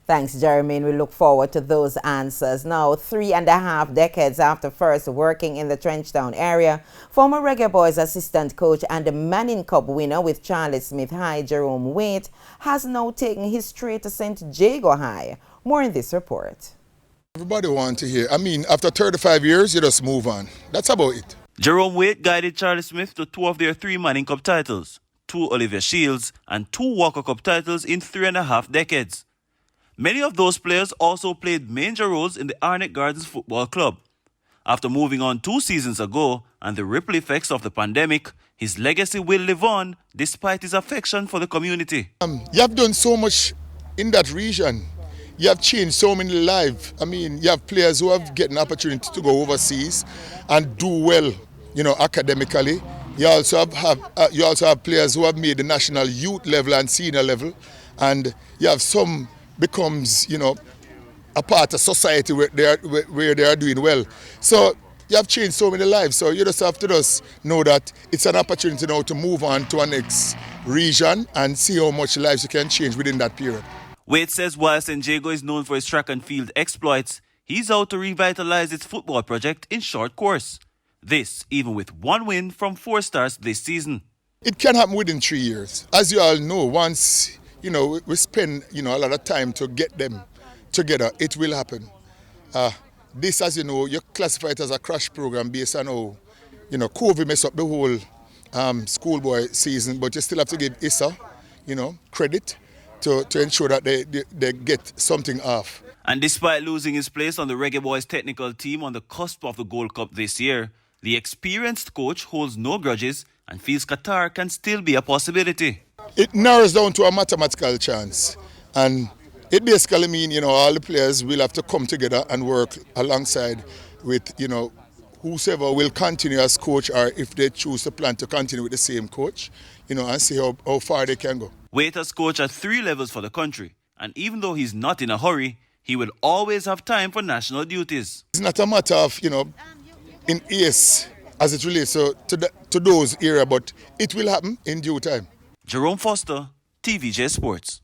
Thanks, Jeremy. We look forward to those answers. Now, 3.5 decades after first working in the Trenchtown area, former Reggae Boys assistant coach and the Manning Cup winner with Charlie Smith High, Jerome Waite, has now taken his trade to St. Jago High. More in this report. Everybody wants to hear. I mean, after 35 years, you just move on. That's about it. Jerome Waite guided Charlie Smith to 2 of their 3 Manning Cup titles, 2 Olivier Shields, and 2 Walker Cup titles in 3.5 decades. Many of those players also played major roles in the Arnett Gardens Football Club. After moving on 2 seasons ago and the ripple effects of the pandemic, his legacy will live on despite his affection for the community. You have done so much in that region. You have changed so many lives. I mean, you have players who have gotten an opportunity to go overseas and do well, academically. You also have players who have made the national youth level and senior level, and you have some becomes, a part of society where they are doing well. So you have changed so many lives. So you just have to just know that it's an opportunity now to move on to our next region and see how much lives you can change within that period. Waite says while St. Jago is known for his track and field exploits, he's out to revitalize its football project in short course. This even with 1 win from 4 stars this season. It can happen within 3 years. As you all know, once we spend a lot of time to get them together, it will happen. This, as you know, you classify it as a crash program based on how COVID messed up the whole schoolboy season, but you still have to give Issa credit to ensure that they get something off. And despite losing his place on the Reggae Boys technical team on the cusp of the Gold Cup this year, the experienced coach holds no grudges and feels Qatar can still be a possibility. It narrows down to a mathematical chance, and it basically means all the players will have to come together and work alongside with whosoever will continue as coach, or if they choose to plan to continue with the same coach, and see how far they can go. Waite has coached at 3 levels for the country, and even though he's not in a hurry, he will always have time for national duties. It's not a matter of in ace as it relates to those areas, but it will happen in due time. Jerome Foster, TVJ Sports.